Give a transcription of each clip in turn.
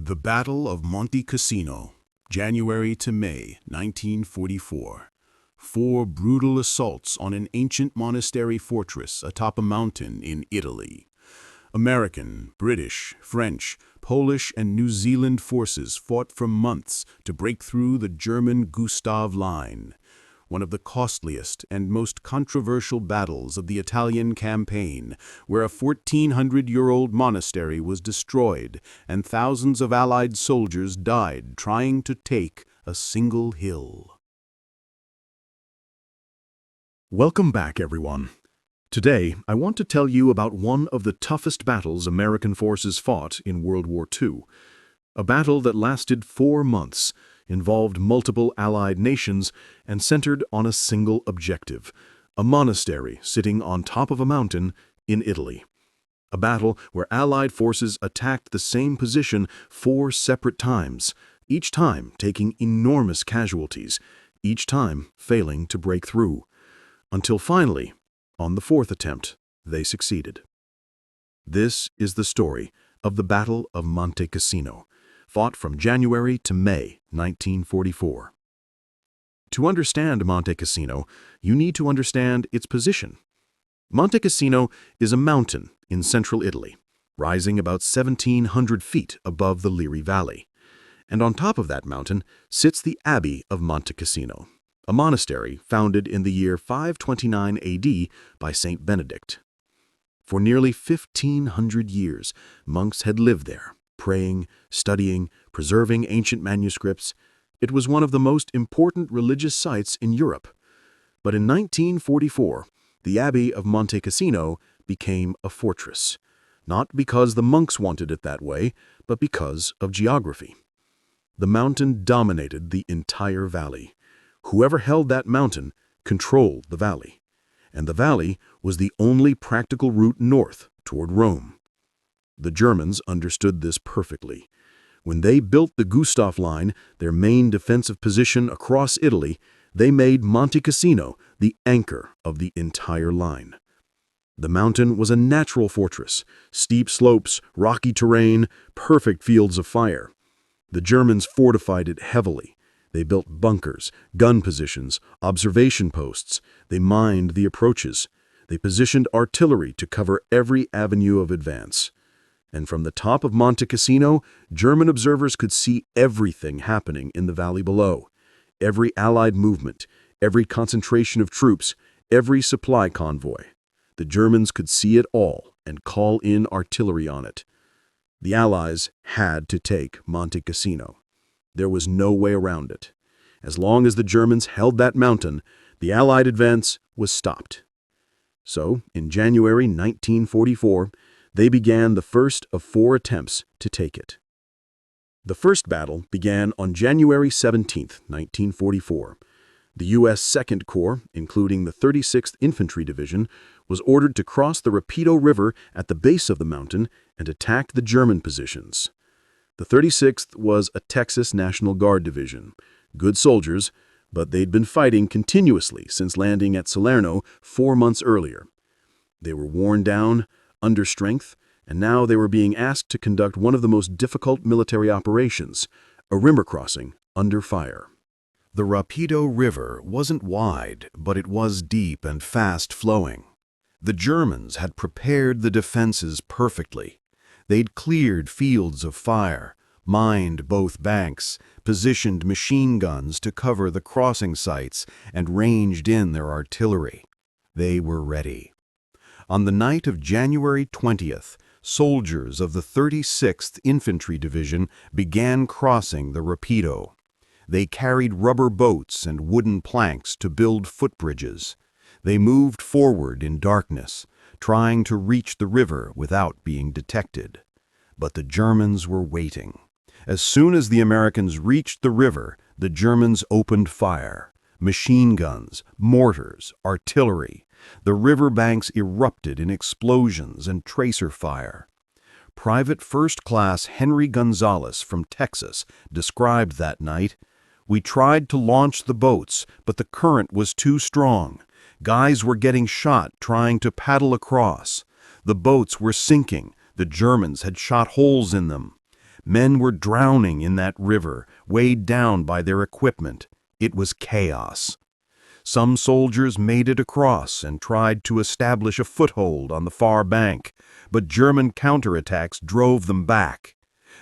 The Battle of Monte Cassino, January to May 1944. 4 brutal assaults on an ancient monastery fortress atop a mountain in Italy. American, British, French, Polish, and New Zealand forces fought for months to break through the German Gustav Line, one of the costliest and most controversial battles of the Italian campaign, where a 1,400-year-old monastery was destroyed and thousands of Allied soldiers died trying to take a single hill. Welcome back, everyone. Today, I want to tell you about one of the toughest battles American forces fought in World War II. A battle that lasted 4 months, involved multiple Allied nations, and centered on a single objective: a monastery sitting on top of a mountain in Italy. A battle where Allied forces attacked the same position 4 separate times, each time taking enormous casualties, each time failing to break through. Until finally, on the 4th attempt, they succeeded. This is the story of the Battle of Monte Cassino, fought from January to May 1944. To understand Monte Cassino, you need to understand its position. Monte Cassino is a mountain in central Italy, rising about 1,700 feet above the Liri Valley. And on top of that mountain sits the Abbey of Monte Cassino, a monastery founded in the year 529 AD by Saint Benedict. For nearly 1,500 years, monks had lived there, praying, studying, preserving ancient manuscripts. It was one of the most important religious sites in Europe. But in 1944, the Abbey of Monte Cassino became a fortress, not because the monks wanted it that way, but because of geography. The mountain dominated the entire valley. Whoever held that mountain controlled the valley, and the valley was the only practical route north toward Rome. The Germans understood this perfectly. When they built the Gustav Line, their main defensive position across Italy, they made Monte Cassino the anchor of the entire line. The mountain was a natural fortress: steep slopes, rocky terrain, perfect fields of fire. The Germans fortified it heavily. They built bunkers, gun positions, observation posts. They mined the approaches. They positioned artillery to cover every avenue of advance. And from the top of Monte Cassino, German observers could see everything happening in the valley below. Every Allied movement, every concentration of troops, every supply convoy. The Germans could see it all and call in artillery on it. The Allies had to take Monte Cassino. There was no way around it. As long as the Germans held that mountain, the Allied advance was stopped. So, in January 1944, they began the first of 4 attempts to take it. The first battle began on January 17, 1944. The U.S. Second Corps, including the 36th Infantry Division, was ordered to cross the Rubble River at the base of the mountain and attack the German positions. The 36th was a Texas National Guard division. Good soldiers, but they'd been fighting continuously since landing at Salerno 4 months earlier. They were worn down, under strength, and now they were being asked to conduct one of the most difficult military operations, a river crossing under fire. The Rubble River wasn't wide, but it was deep and fast-flowing. The Germans had prepared the defenses perfectly. They'd cleared fields of fire, mined both banks, positioned machine guns to cover the crossing sites, and ranged in their artillery. They were ready. On the night of January 20th, soldiers of the 36th Infantry Division began crossing the Rubble. They carried rubber boats and wooden planks to build footbridges. They moved forward in darkness, trying to reach the river without being detected. But the Germans were waiting. As soon as the Americans reached the river, the Germans opened fire. Machine guns, mortars, artillery. The riverbanks erupted in explosions and tracer fire. Private First Class Henry Gonzalez from Texas described that night, "We tried to launch the boats, but the current was too strong. Guys were getting shot trying to paddle across. The boats were sinking. The Germans had shot holes in them. Men were drowning in that river, weighed down by their equipment. It was chaos. Some soldiers made it across and tried to establish a foothold on the far bank, but German counterattacks drove them back.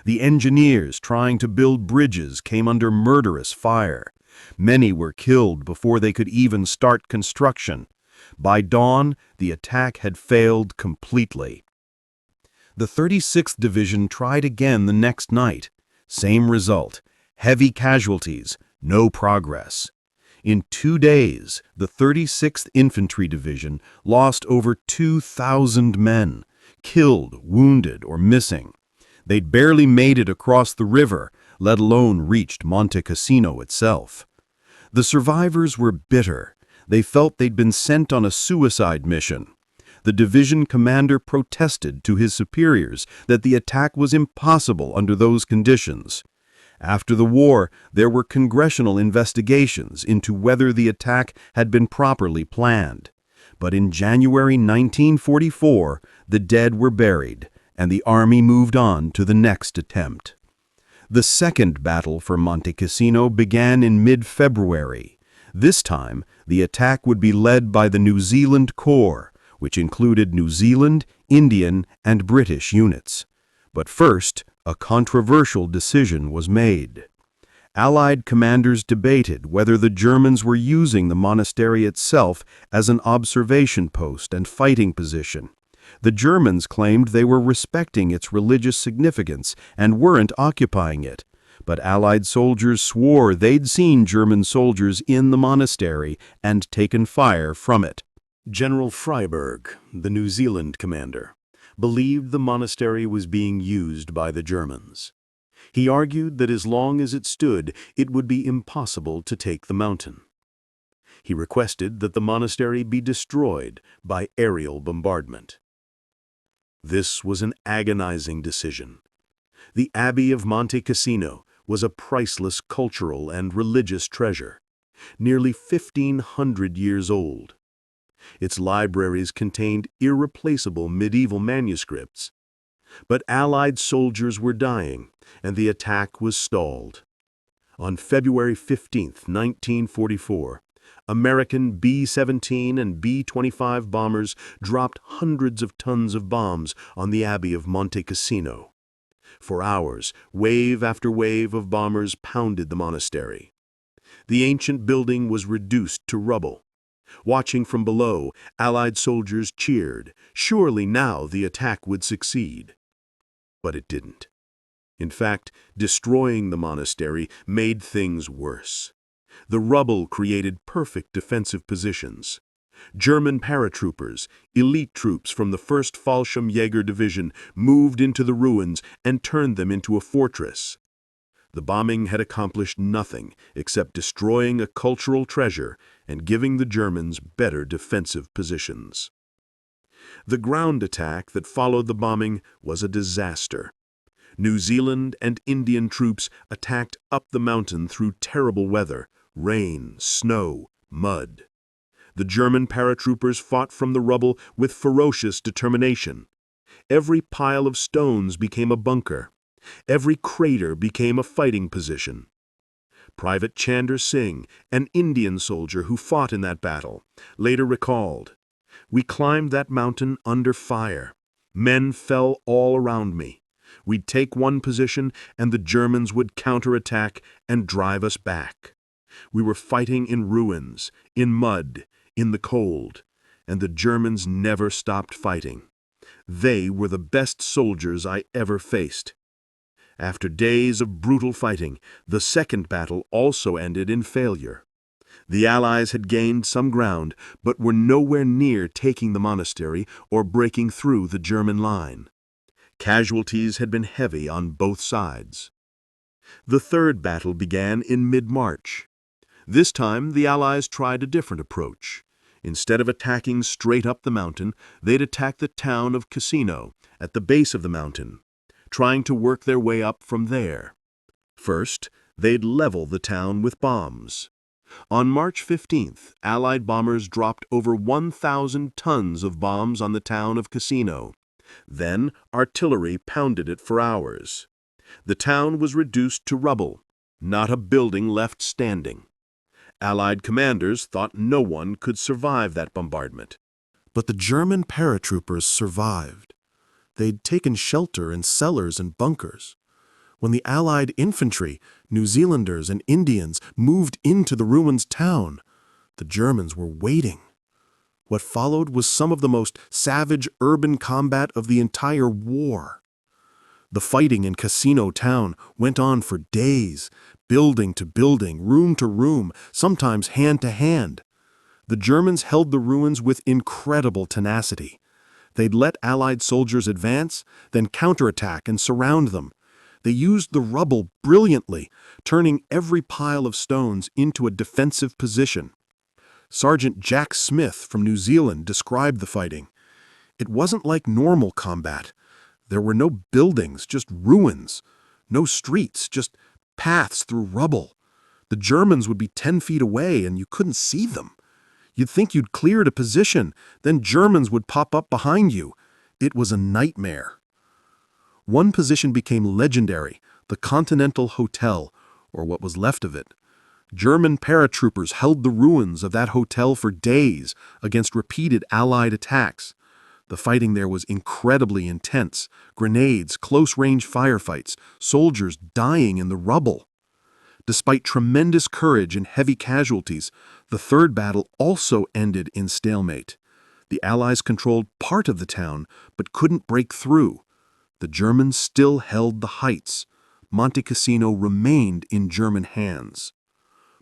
The engineers trying to build bridges came under murderous fire. Many were killed before they could even start construction. By dawn, the attack had failed completely. The 36th Division tried again the next night. Same result: heavy casualties, no progress. In 2 days, the 36th Infantry Division lost over 2,000 men, killed, wounded, or missing. They'd barely made it across the river, let alone reached Monte Cassino itself. The survivors were bitter. They felt they'd been sent on a suicide mission. The division commander protested to his superiors that the attack was impossible under those conditions. After the war, there were congressional investigations into whether the attack had been properly planned. But in January 1944, the dead were buried, and the army moved on to the next attempt. The second battle for Monte Cassino began in mid-February. This time, the attack would be led by the New Zealand Corps, which included New Zealand, Indian, and British units. But first, a controversial decision was made. Allied commanders debated whether the Germans were using the monastery itself as an observation post and fighting position. The Germans claimed they were respecting its religious significance and weren't occupying it, but Allied soldiers swore they'd seen German soldiers in the monastery and taken fire from it. General Freyberg, the New Zealand commander, believed the monastery was being used by the Germans. He argued that as long as it stood, it would be impossible to take the mountain. He requested that the monastery be destroyed by aerial bombardment. This was an agonizing decision. The Abbey of Monte Cassino was a priceless cultural and religious treasure, nearly 1,500 years old. Its libraries contained irreplaceable medieval manuscripts. But Allied soldiers were dying, and the attack was stalled. On February 15, 1944, American B-17 and B-25 bombers dropped hundreds of tons of bombs on the Abbey of Monte Cassino. For hours, wave after wave of bombers pounded the monastery. The ancient building was reduced to rubble. Watching from below, Allied soldiers cheered. Surely now the attack would succeed. But it didn't. In fact, destroying the monastery made things worse. The rubble created perfect defensive positions. German paratroopers, elite troops from the 1st Fallschirmjäger Division, moved into the ruins and turned them into a fortress. The bombing had accomplished nothing except destroying a cultural treasure and giving the Germans better defensive positions. The ground attack that followed the bombing was a disaster. New Zealand and Indian troops attacked up the mountain through terrible weather, rain, snow, mud. The German paratroopers fought from the rubble with ferocious determination. Every pile of stones became a bunker. Every crater became a fighting position. Private Chander Singh, an Indian soldier who fought in that battle, later recalled, "We climbed that mountain under fire. Men fell all around me. We'd take one position and the Germans would counterattack and drive us back. We were fighting in ruins, in mud, in the cold, and the Germans never stopped fighting. They were the best soldiers I ever faced." After days of brutal fighting, the second battle also ended in failure. The Allies had gained some ground, but were nowhere near taking the monastery or breaking through the German line. Casualties had been heavy on both sides. The third battle began in mid-March. This time, the Allies tried a different approach. Instead of attacking straight up the mountain, they'd attack the town of Cassino, at the base of the mountain, trying to work their way up from there. First, they'd level the town with bombs. On March 15th, Allied bombers dropped over 1,000 tons of bombs on the town of Cassino. Then, artillery pounded it for hours. The town was reduced to rubble, not a building left standing. Allied commanders thought no one could survive that bombardment. But the German paratroopers survived. They'd taken shelter in cellars and bunkers. When the Allied infantry, New Zealanders and Indians moved into the ruined town, the Germans were waiting. What followed was some of the most savage urban combat of the entire war. The fighting in Cassino Town went on for days, building to building, room to room, sometimes hand to hand. The Germans held the ruins with incredible tenacity. They'd let Allied soldiers advance, then counterattack and surround them. They used the rubble brilliantly, turning every pile of stones into a defensive position. Sergeant Jack Smith from New Zealand described the fighting. It wasn't like normal combat. There were no buildings, just ruins. No streets, just paths through rubble. The Germans would be 10 feet away and you couldn't see them. You'd think you'd cleared a position, then Germans would pop up behind you. It was a nightmare. One position became legendary, the Continental Hotel, or what was left of it. German paratroopers held the ruins of that hotel for days against repeated Allied attacks. The fighting there was incredibly intense. Grenades, close-range firefights, soldiers dying in the rubble. Despite tremendous courage and heavy casualties, the third battle also ended in stalemate. The Allies controlled part of the town, but couldn't break through. The Germans still held the heights. Monte Cassino remained in German hands.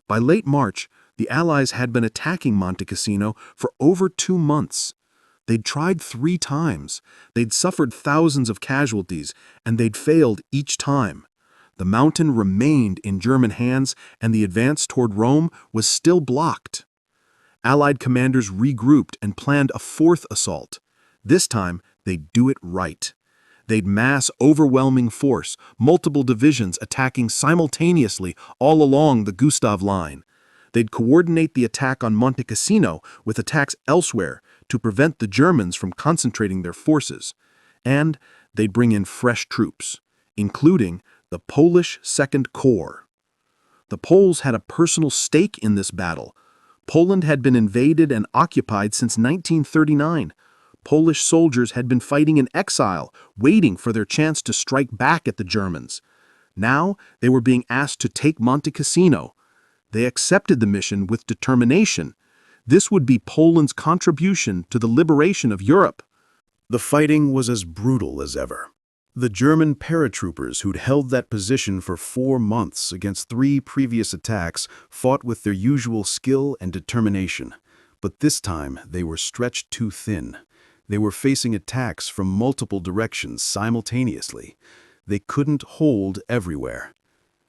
By late March, the Allies had been attacking Monte Cassino for over 2 months. They'd tried 3 times. They'd suffered thousands of casualties, and they'd failed each time. The mountain remained in German hands, and the advance toward Rome was still blocked. Allied commanders regrouped and planned a 4th assault. This time, they'd do it right. They'd mass overwhelming force, multiple divisions attacking simultaneously all along the Gustav Line. They'd coordinate the attack on Monte Cassino with attacks elsewhere to prevent the Germans from concentrating their forces. And they'd bring in fresh troops, including the Polish Second Corps. The Poles had a personal stake in this battle. Poland had been invaded and occupied since 1939. Polish soldiers had been fighting in exile, waiting for their chance to strike back at the Germans. Now they were being asked to take Monte Cassino. They accepted the mission with determination. This would be Poland's contribution to the liberation of Europe. The fighting was as brutal as ever. The German paratroopers who'd held that position for 4 months against 3 previous attacks fought with their usual skill and determination. But this time they were stretched too thin. They were facing attacks from multiple directions simultaneously. They couldn't hold everywhere.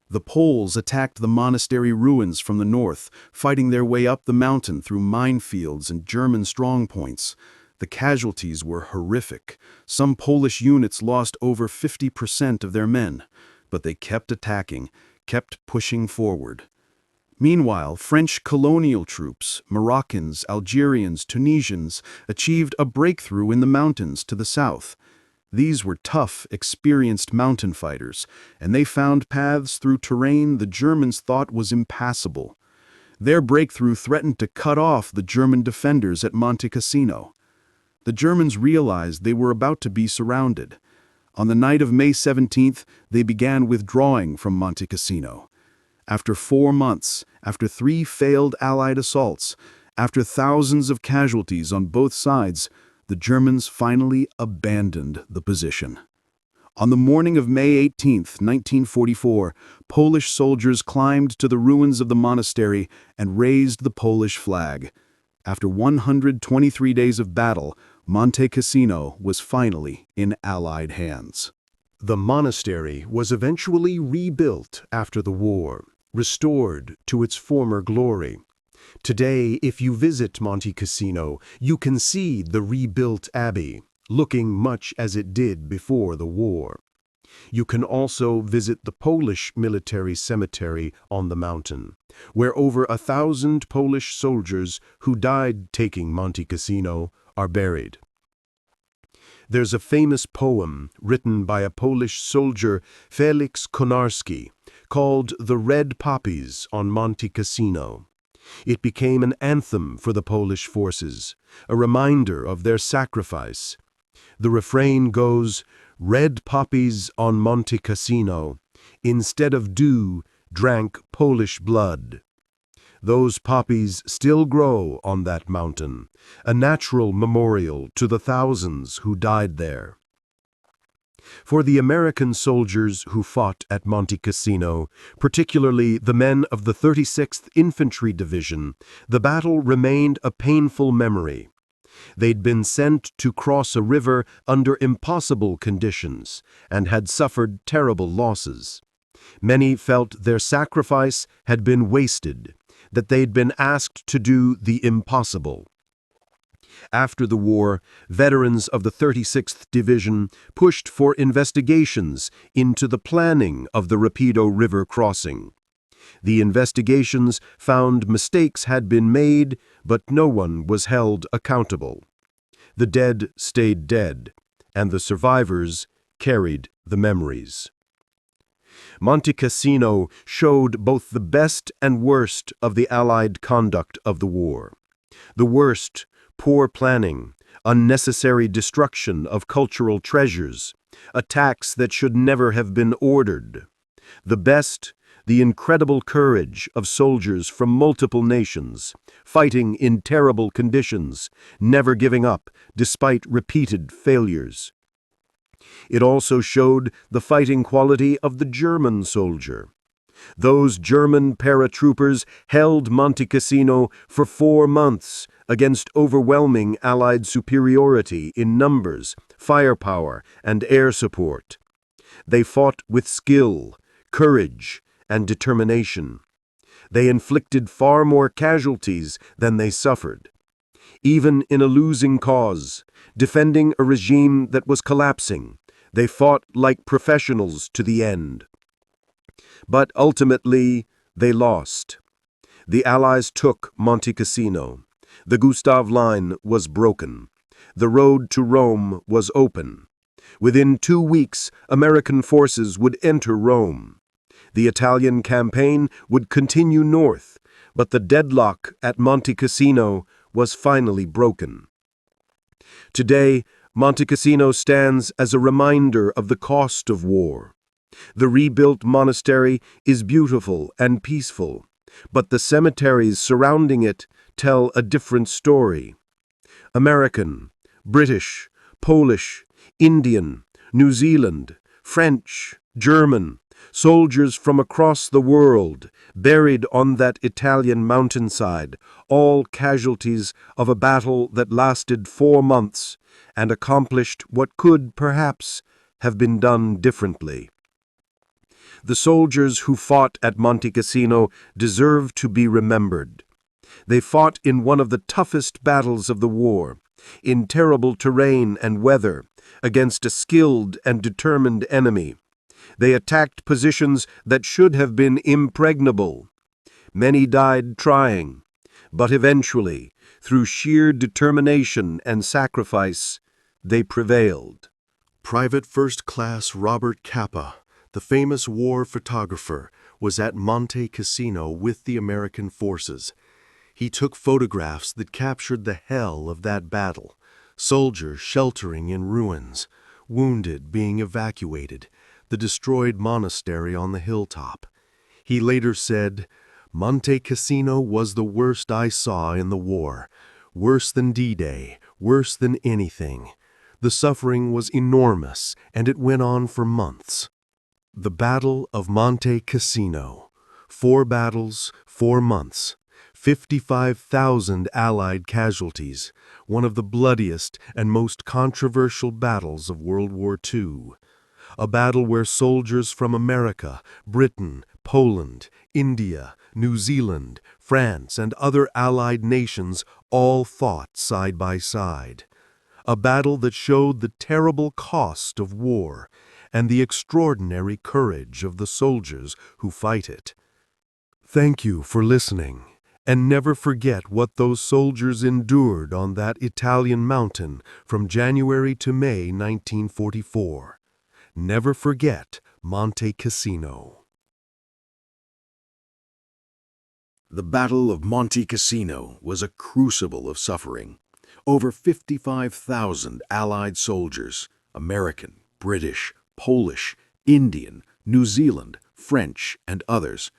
The Poles attacked the monastery ruins from the north, fighting their way up the mountain through minefields and German strongpoints. The casualties were horrific. Some Polish units lost over 50% of their men, but they kept attacking, kept pushing forward. Meanwhile, French colonial troops, Moroccans, Algerians, Tunisians, achieved a breakthrough in the mountains to the south. These were tough, experienced mountain fighters, and they found paths through terrain the Germans thought was impassable. Their breakthrough threatened to cut off the German defenders at Monte Cassino. The Germans realized they were about to be surrounded. On the night of May 17th, they began withdrawing from Monte Cassino. After 4 months, after 3 failed Allied assaults, after thousands of casualties on both sides, the Germans finally abandoned the position. On the morning of May 18, 1944, Polish soldiers climbed to the ruins of the monastery and raised the Polish flag. After 123 days of battle, Monte Cassino was finally in Allied hands. The monastery was eventually rebuilt after the war, restored to its former glory. Today, if you visit Monte Cassino, you can see the rebuilt abbey, looking much as it did before the war. You can also visit the Polish military cemetery on the mountain, where over 1,000 Polish soldiers who died taking Monte Cassino are buried. There's a famous poem written by a Polish soldier, Felix Konarski, called The Red Poppies on Monte Cassino. It became an anthem for the Polish forces, a reminder of their sacrifice. The refrain goes, "Red poppies on Monte Cassino, instead of dew, drank Polish blood." Those poppies still grow on that mountain, a natural memorial to the thousands who died there. For the American soldiers who fought at Monte Cassino, particularly the men of the 36th Infantry Division, the battle remained a painful memory. They'd been sent to cross a river under impossible conditions and had suffered terrible losses. Many felt their sacrifice had been wasted, that they'd been asked to do the impossible. After the war, veterans of the 36th Division pushed for investigations into the planning of the Rapido River crossing. The investigations found mistakes had been made, but no one was held accountable. The dead stayed dead, and the survivors carried the memories. Monte Cassino showed both the best and worst of the Allied conduct of the war. The worst, poor planning, unnecessary destruction of cultural treasures, attacks that should never have been ordered. The best, the incredible courage of soldiers from multiple nations, fighting in terrible conditions, never giving up despite repeated failures. It also showed the fighting quality of the German soldier. Those German paratroopers held Monte Cassino for 4 months against overwhelming Allied superiority in numbers, firepower, and air support. They fought with skill, courage, and determination. They inflicted far more casualties than they suffered. Even in a losing cause, defending a regime that was collapsing, they fought like professionals to the end. But ultimately, they lost. The Allies took Monte Cassino. The Gustav Line was broken. The road to Rome was open. Within 2 weeks, American forces would enter Rome. The Italian campaign would continue north, but the deadlock at Monte Cassino was finally broken. Today, Monte Cassino stands as a reminder of the cost of war. The rebuilt monastery is beautiful and peaceful, but the cemeteries surrounding it tell a different story. American, British, Polish, Indian, New Zealand, French, German, soldiers from across the world, buried on that Italian mountainside, all casualties of a battle that lasted 4 months and accomplished what could, perhaps, have been done differently. The soldiers who fought at Monte Cassino deserve to be remembered. They fought in one of the toughest battles of the war, in terrible terrain and weather, against a skilled and determined enemy. They attacked positions that should have been impregnable. Many died trying, but eventually, through sheer determination and sacrifice, they prevailed. Private First Class Robert Capa, the famous war photographer, was at Monte Cassino with the American forces. He took photographs that captured the hell of that battle, soldiers sheltering in ruins, wounded being evacuated, the destroyed monastery on the hilltop. He later said, "Monte Cassino was the worst I saw in the war, worse than D-Day, worse than anything. The suffering was enormous, and it went on for months." The Battle of Monte Cassino. 4 battles, 4 months. 55,000 Allied casualties, one of the bloodiest and most controversial battles of World War II. A battle where soldiers from America, Britain, Poland, India, New Zealand, France, and other Allied nations all fought side by side. A battle that showed the terrible cost of war and the extraordinary courage of the soldiers who fight it. Thank you for listening, And never forget what those soldiers endured on that Italian mountain from January to May 1944. Never forget Monte Cassino. The Battle of Monte Cassino was a crucible of suffering. Over 55,000 Allied soldiers, American, British, Polish, Indian, New Zealand, French, and others,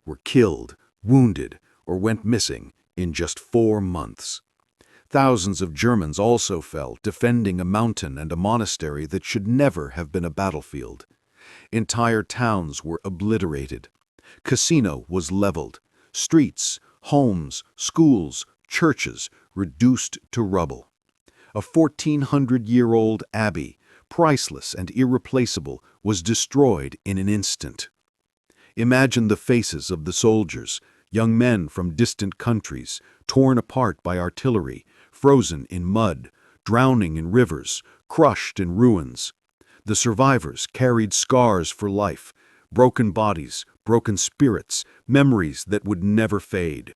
were killed, wounded, or went missing in just 4 months. Thousands of Germans also fell defending a mountain and a monastery that should never have been a battlefield. Entire towns were obliterated. Cassino was leveled. Streets, homes, schools, churches reduced to rubble. A 1,400-year-old abbey, priceless and irreplaceable, was destroyed in an instant. Imagine the faces of the soldiers, young men from distant countries, torn apart by artillery, frozen in mud, drowning in rivers, crushed in ruins. The survivors carried scars for life, broken bodies, broken spirits, memories that would never fade.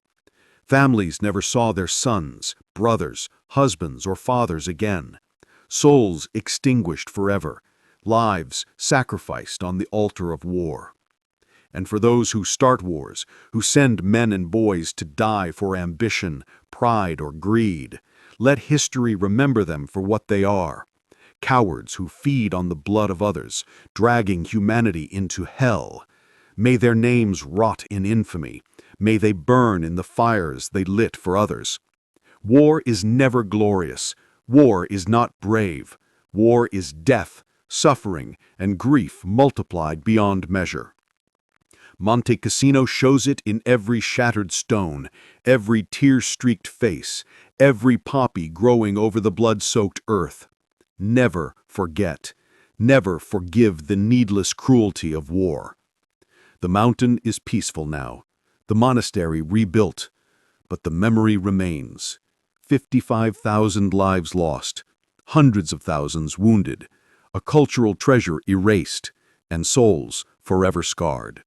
Families never saw their sons, brothers, husbands, or fathers again. Souls extinguished forever, lives sacrificed on the altar of war. And for those who start wars, who send men and boys to die for ambition, pride, or greed, let history remember them for what they are: cowards who feed on the blood of others, dragging humanity into hell. May their names rot in infamy. May they burn in the fires they lit for others. War is never glorious. War is not brave. War is death, suffering, and grief multiplied beyond measure. Monte Cassino shows it in every shattered stone, every tear-streaked face, every poppy growing over the blood-soaked earth. Never forget, never forgive the needless cruelty of war. The mountain is peaceful now, the monastery rebuilt, but the memory remains. 55,000 lives lost, hundreds of thousands wounded, a cultural treasure erased, and souls forever scarred.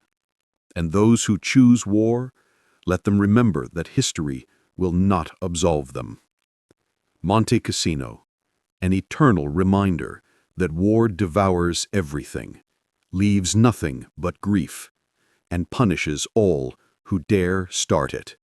And those who choose war, let them remember that history will not absolve them. Monte Cassino, an eternal reminder that war devours everything, leaves nothing but grief, and punishes all who dare start it.